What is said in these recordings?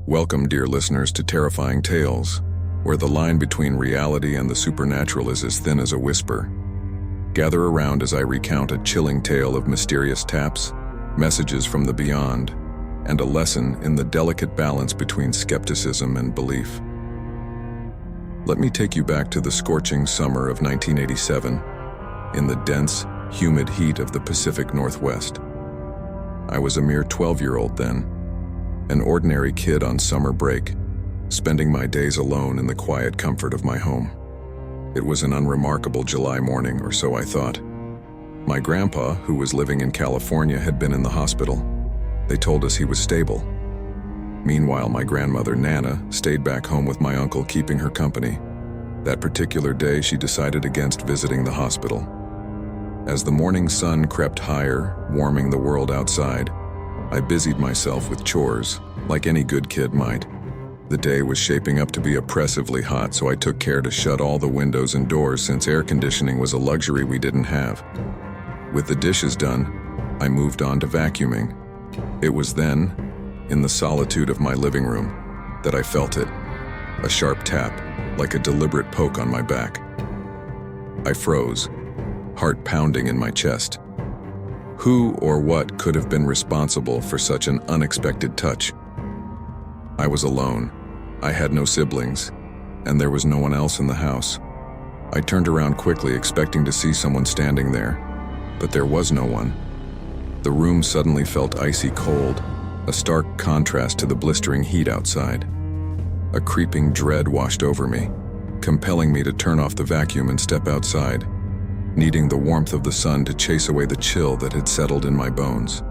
Welcome, dear listeners, to Terrifying Tales, where the line between reality and the supernatural is as thin as a whisper. Gather around as I recount a chilling tale of mysterious taps, messages from the beyond, and a lesson in the delicate balance between skepticism and belief. Let me take you back to the scorching summer of 1987, in the dense, humid heat of the Pacific Northwest. I was a mere 12-year-old then, an ordinary kid on summer break, spending my days alone in the quiet comfort of my home. It was an unremarkable July morning, or so I thought. My grandpa, who was living in California, had been in the hospital. They told us he was stable. Meanwhile, my grandmother, Nana, stayed back home with my uncle, keeping her company. That particular day, she decided against visiting the hospital. As the morning sun crept higher, warming the world outside, I busied myself with chores, like any good kid might. The day was shaping up to be oppressively hot, so I took care to shut all the windows and doors since air conditioning was a luxury we didn't have. With the dishes done, I moved on to vacuuming. It was then, in the solitude of my living room, that I felt it. A sharp tap, like a deliberate poke on my back. I froze, heart pounding in my chest. Who or what could have been responsible for such an unexpected touch? I was alone. I had no siblings, and there was no one else in the house. I turned around quickly, expecting to see someone standing there, but there was no one. The room suddenly felt icy cold, a stark contrast to the blistering heat outside. A creeping dread washed over me, compelling me to turn off the vacuum and step outside, needing the warmth of the sun to chase away the chill that had settled in my bones.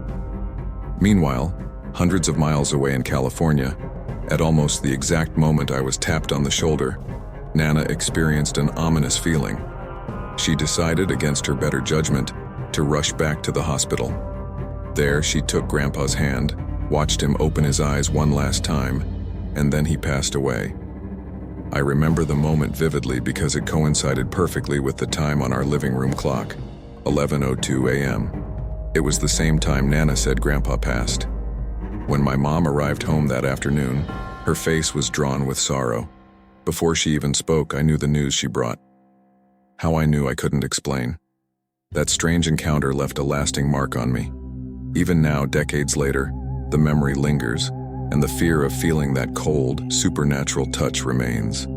Meanwhile, hundreds of miles away in California, at almost the exact moment I was tapped on the shoulder, Nana experienced an ominous feeling. She decided, against her better judgment, to rush back to the hospital. There, she took Grandpa's hand, watched him open his eyes one last time, and then he passed away. I remember the moment vividly because it coincided perfectly with the time on our living room clock, 11:02 a.m. It was the same time Nana said Grandpa passed. When my mom arrived home that afternoon, her face was drawn with sorrow. Before she even spoke, I knew the news she brought. How I knew I couldn't explain. That strange encounter left a lasting mark on me. Even now, decades later, the memory lingers, and the fear of feeling that cold, supernatural touch remains.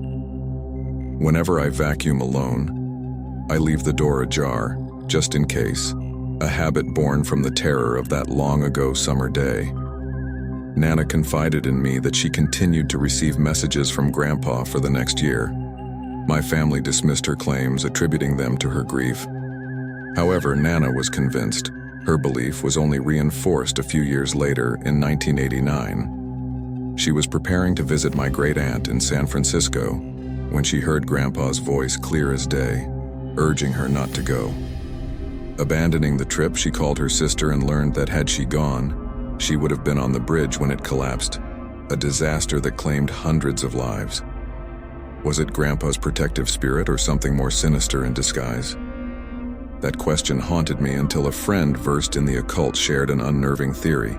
Whenever I vacuum alone, I leave the door ajar, just in case, a habit born from the terror of that long-ago summer day. Nana confided in me that she continued to receive messages from Grandpa for the next year. My family dismissed her claims, attributing them to her grief. However, Nana was convinced. Her belief was only reinforced a few years later in 1989. She was preparing to visit my great-aunt in San Francisco when she heard Grandpa's voice clear as day, urging her not to go. Abandoning the trip, she called her sister and learned that had she gone, she would have been on the bridge when it collapsed, a disaster that claimed hundreds of lives. Was it Grandpa's protective spirit or something more sinister in disguise? That question haunted me until a friend versed in the occult shared an unnerving theory.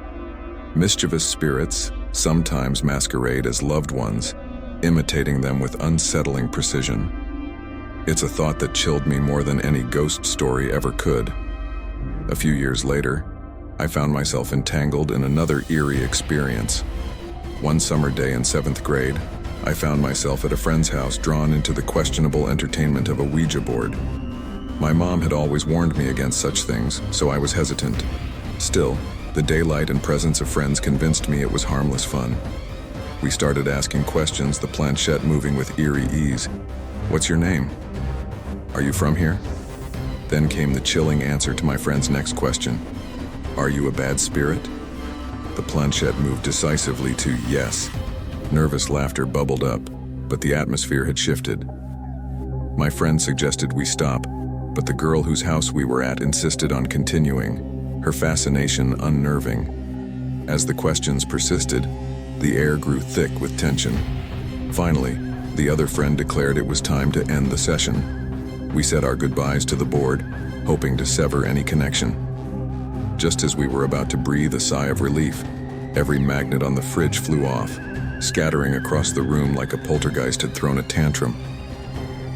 Mischievous spirits sometimes masquerade as loved ones, imitating them with unsettling precision. It's a thought that chilled me more than any ghost story ever could. A few years later, I found myself entangled in another eerie experience. One summer day in 7th grade, I found myself at a friend's house, drawn into the questionable entertainment of a Ouija board. My mom had always warned me against such things, so I was hesitant. Still, the daylight and presence of friends convinced me it was harmless fun. We started asking questions, the planchette moving with eerie ease. "What's your name? Are you from here?" Then came the chilling answer to my friend's next question. "Are you a bad spirit?" The planchette moved decisively to yes. Nervous laughter bubbled up, but the atmosphere had shifted. My friend suggested we stop, but the girl whose house we were at insisted on continuing, her fascination unnerving. As the questions persisted, the air grew thick with tension. Finally, the other friend declared it was time to end the session. We said our goodbyes to the board, hoping to sever any connection. Just as we were about to breathe a sigh of relief, every magnet on the fridge flew off. scattering across the room like a poltergeist had thrown a tantrum.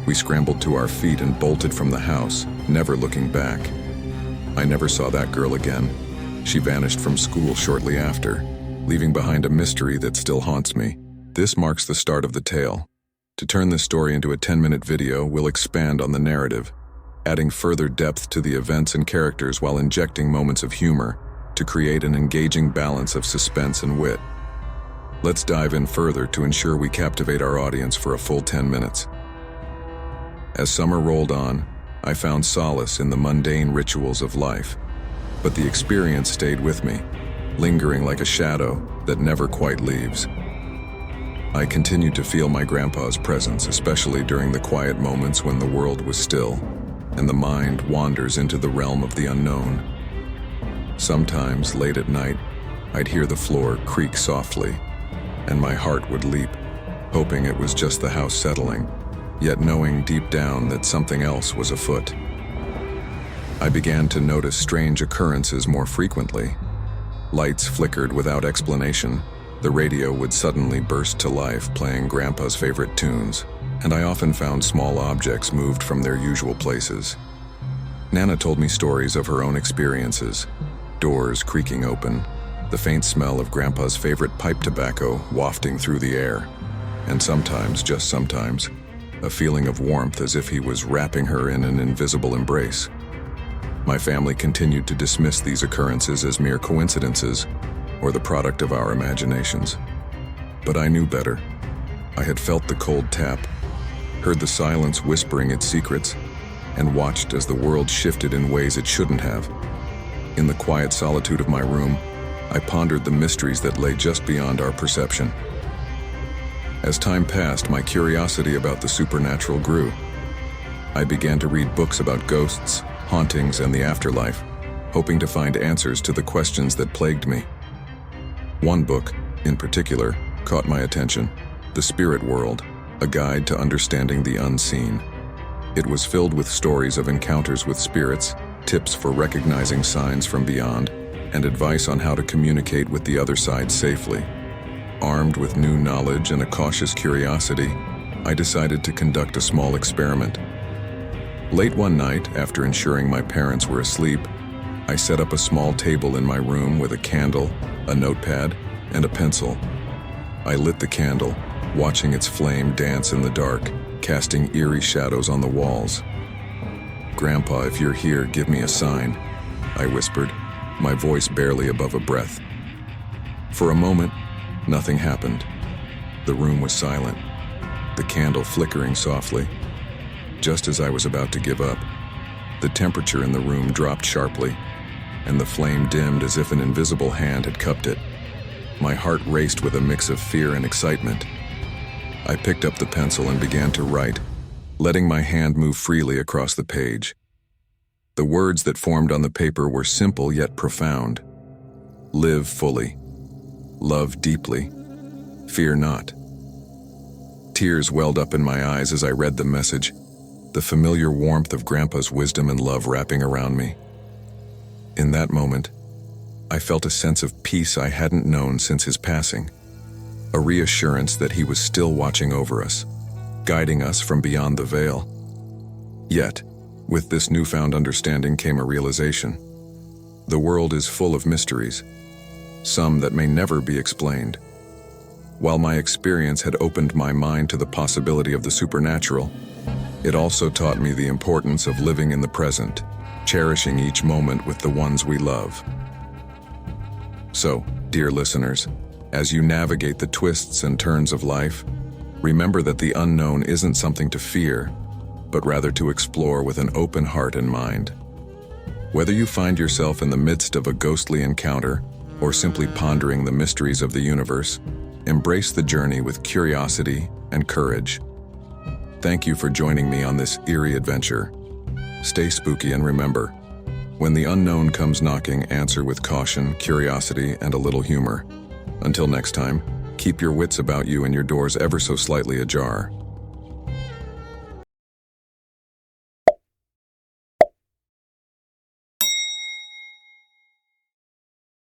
We scrambled to our feet and bolted from the house, never looking back. I never saw that girl again. She vanished from school shortly after, leaving behind a mystery that still haunts me. This marks the start of the tale. To turn this story into a 10-minute video, we'll expand on the narrative, adding further depth to the events and characters while injecting moments of humor to create an engaging balance of suspense and wit. Let's dive in further to ensure we captivate our audience for a full 10 minutes. As summer rolled on, I found solace in the mundane rituals of life, but the experience stayed with me, lingering like a shadow that never quite leaves. I continued to feel my grandpa's presence, especially during the quiet moments when the world was still and the mind wanders into the realm of the unknown. Sometimes, late at night, I'd hear the floor creak softly, and my heart would leap, hoping it was just the house settling, yet knowing deep down that something else was afoot. I began to notice strange occurrences more frequently. Lights flickered without explanation. The radio would suddenly burst to life, playing Grandpa's favorite tunes, and I often found small objects moved from their usual places. Nana told me stories of her own experiences, doors creaking open, the faint smell of Grandpa's favorite pipe tobacco wafting through the air, and sometimes, just sometimes, a feeling of warmth as if he was wrapping her in an invisible embrace. My family continued to dismiss these occurrences as mere coincidences or the product of our imaginations. But I knew better. I had felt the cold tap, heard the silence whispering its secrets, and watched as the world shifted in ways it shouldn't have. In the quiet solitude of my room, I pondered the mysteries that lay just beyond our perception. As time passed, my curiosity about the supernatural grew. I began to read books about ghosts, hauntings, and the afterlife, hoping to find answers to the questions that plagued me. One book, in particular, caught my attention, The Spirit World, a guide to understanding the unseen. It was filled with stories of encounters with spirits, tips for recognizing signs from beyond, and advice on how to communicate with the other side safely. Armed with new knowledge and a cautious curiosity, I decided to conduct a small experiment. Late one night, after ensuring my parents were asleep, I set up a small table in my room with a candle, a notepad, and a pencil. I lit the candle, watching its flame dance in the dark, casting eerie shadows on the walls. "Grandpa, if you're here, give me a sign," I whispered, my voice barely above a breath. For a moment, nothing happened. The room was silent, the candle flickering softly. Just as I was about to give up, the temperature in the room dropped sharply, and the flame dimmed as if an invisible hand had cupped it. My heart raced with a mix of fear and excitement. I picked up the pencil and began to write, letting my hand move freely across the page. The words that formed on the paper were simple yet profound. Live fully. Love deeply. Fear not. Tears welled up in my eyes as I read the message, the familiar warmth of Grandpa's wisdom and love wrapping around me. In that moment, I felt a sense of peace I hadn't known since his passing, a reassurance that he was still watching over us, guiding us from beyond the veil. Yet, with this newfound understanding came a realization. The world is full of mysteries, some that may never be explained. While my experience had opened my mind to the possibility of the supernatural, it also taught me the importance of living in the present, cherishing each moment with the ones we love. So, dear listeners, as you navigate the twists and turns of life, remember that the unknown isn't something to fear, but rather to explore with an open heart and mind. Whether you find yourself in the midst of a ghostly encounter or simply pondering the mysteries of the universe, embrace the journey with curiosity and courage. Thank you for joining me on this eerie adventure. Stay spooky and remember, when the unknown comes knocking, answer with caution, curiosity, and a little humor. Until next time, keep your wits about you and your doors ever so slightly ajar.